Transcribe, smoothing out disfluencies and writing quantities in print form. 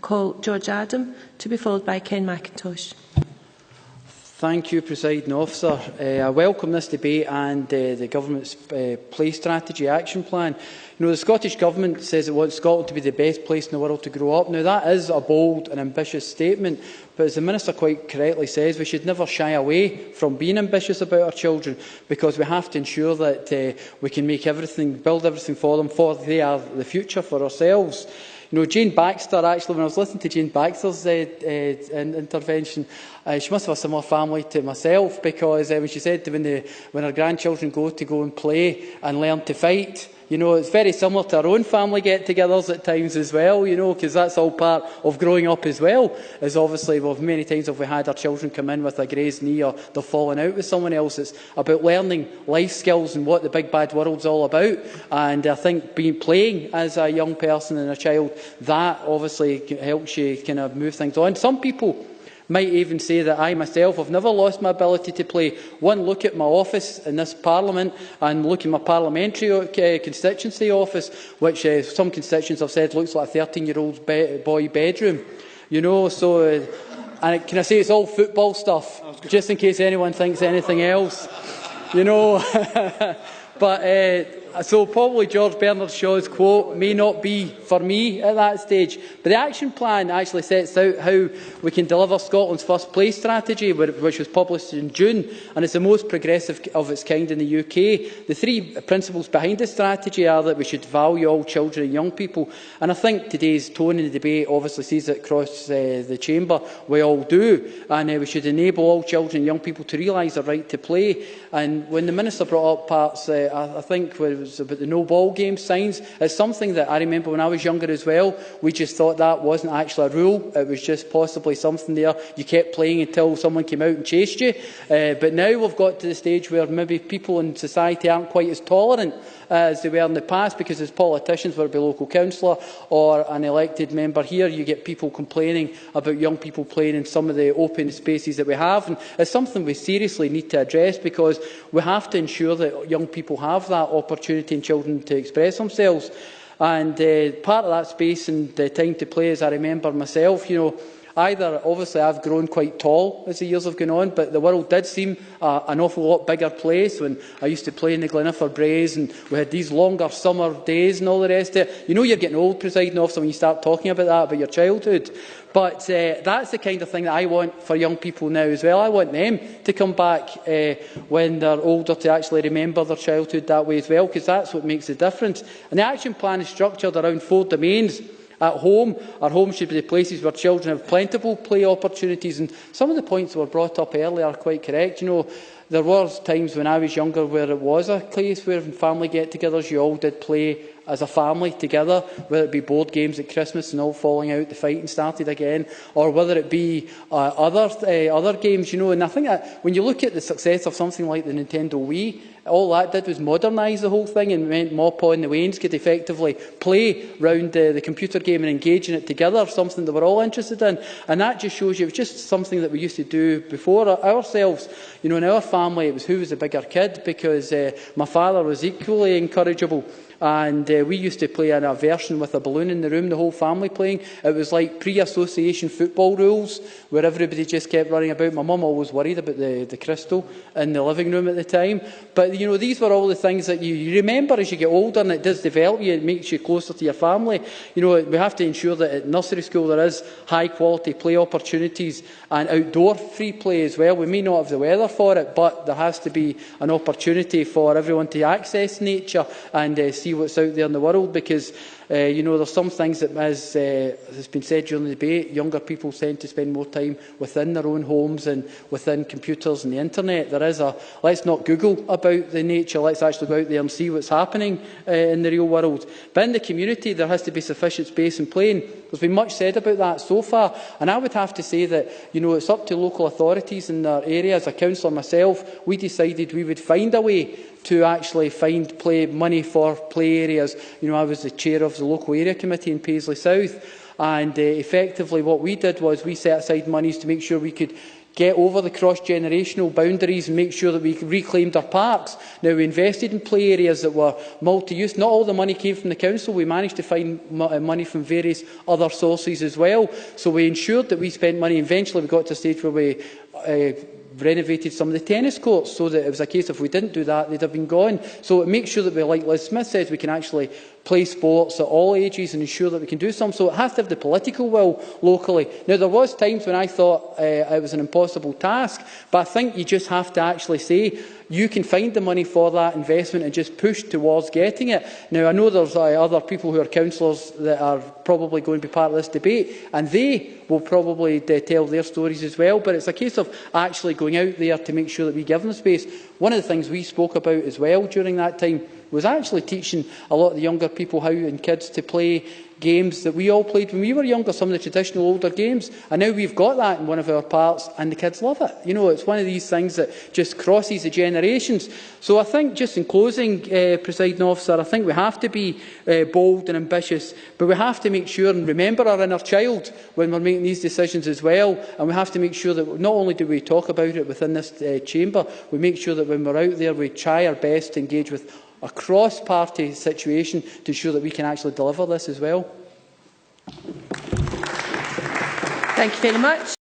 call George Adam, to be followed by Ken McIntosh. Thank you, Presiding Officer. I welcome this debate and the Government's Play Strategy Action Plan. You know, the Scottish Government says it wants Scotland to be the best place in the world to grow up. Now, that is a bold and ambitious statement, but as the Minister quite correctly says, we should never shy away from being ambitious about our children, because we have to ensure that we can make everything, build everything for them, for they are the future for ourselves. You know, Jane Baxter, actually, when I was listening to Jane Baxter's intervention, she must have a similar family to myself, because when she said when her grandchildren go and play and learn to fight, you know, it's very similar to our own family get-togethers at times as well, you know, because that's all part of growing up as well. As obviously, well, many times have we had our children come in with a grazed knee or they're falling out with someone else. It's about learning life skills and what the big bad world's all about. And I think playing as a young person and a child, that obviously helps you kind of move things on. Some people might even say that I myself have never lost my ability to play. One look at my office in this Parliament and look at my parliamentary constituency office, which some constituents have said looks like a 13-year-old boy bedroom. You know, so and can I say it's all football stuff, just in case anyone thinks anything else. You know, but so probably George Bernard Shaw's quote may not be for me at that stage. But the action plan actually sets out how we can deliver Scotland's first play strategy, which was published in June, and it's the most progressive of its kind in the UK. The three principles behind the strategy are that we should value all children and young people, and I think today's tone in the debate obviously sees it across the chamber. We all do, and we should enable all children and young people to realise their right to play. And when the Minister brought up parts, I think it was about the no ball game signs, it's something that I remember when I was younger as well. We just thought that wasn't actually a rule, it was just possibly something there. You kept playing until someone came out and chased you. But now we've got to the stage where maybe people in society aren't quite as tolerant as they were in the past, because as politicians, whether it be a local councillor or an elected member here, you get people complaining about young people playing in some of the open spaces that we have. And it's something we seriously need to address, because we have to ensure that young people have that opportunity and children to express themselves. And part of that space and the time to play, as I remember myself, you know, obviously I've grown quite tall as the years have gone on, but the world did seem an awful lot bigger place when I used to play in the Gleniffer Braes, and we had these longer summer days and all the rest of it. You know you're getting old, Presiding Officer, when you start talking about that, about your childhood. But that's the kind of thing that I want for young people now as well. I want them to come back when they're older to actually remember their childhood that way as well, because that's what makes the difference. And the action plan is structured around 4 domains. At home, our homes should be the places where children have plentiful play opportunities, and some of the points that were brought up earlier are quite correct. You know, there were times when I was younger where it was a place where in family get-togethers you all did play as a family together, whether it be board games at Christmas and all falling out, the fighting started again, or whether it be other games, you know. And I think that when you look at the success of something like the Nintendo Wii, all that did was modernise the whole thing, and meant Mop on the Wains could effectively play round the computer game and engage in it together, something that we're all interested in. And that just shows you it was just something that we used to do before ourselves. You know, in our family it was who was the bigger kid, because my father was equally incorrigible. And we used to play in a version with a balloon in the room, the whole family playing. It was like pre-association football rules, where everybody just kept running about. My mum always worried about the crystal in the living room at the time. But, you know, these were all the things that you remember as you get older, and it does develop you. It makes you closer to your family. You know, we have to ensure that at nursery school there is high-quality play opportunities and outdoor free play as well. We may not have the weather for it, but there has to be an opportunity for everyone to access nature and see what's out there in the world, because you know, there's some things that, as has been said during the debate, younger people tend to spend more time within their own homes and within computers and the internet. There is let's not Google about the nature, let's actually go out there and see what's happening in the real world. But in the community there has to be sufficient space and playing. There's been much said about that so far, and I would have to say that, you know, it's up to local authorities in their area. As a councillor myself, we decided we would find a way to actually find money for play areas. You know, I was the chair of the local area committee in Paisley South, and effectively what we did was we set aside monies to make sure we could get over the cross-generational boundaries and make sure that we reclaimed our parks. Now, we invested in play areas that were multi-use. Not all the money came from the council. We managed to find money from various other sources as well. So we ensured that we spent money. Eventually, we got to a stage where we renovated some of the tennis courts, so that it was a case of if we didn't do that, they'd have been gone. So it makes sure that we, like Liz Smith says, we can actually play sports at all ages and ensure that we can do some. So it has to have the political will locally. Now, there was times when I thought it was an impossible task, but I think you just have to actually say, you can find the money for that investment and just push towards getting it. Now, I know there's other people who are councillors that are probably going to be part of this debate, and they will probably tell their stories as well, but it's a case of actually going out there to make sure that we give them space. One of the things we spoke about as well during that time was actually teaching a lot of the younger people and kids to play games that we all played when we were younger, some of the traditional older games, and now we've got that in one of our parks and the kids love it. You know, it's one of these things that just crosses the generations. So I think, just in closing, Presiding Officer, I think we have to be bold and ambitious, but we have to make sure and remember our inner child when we're making these decisions as well, and we have to make sure that not only do we talk about it within this chamber, we make sure that when we're out there we try our best to engage with a cross-party situation to ensure that we can actually deliver this as well. Thank you very much.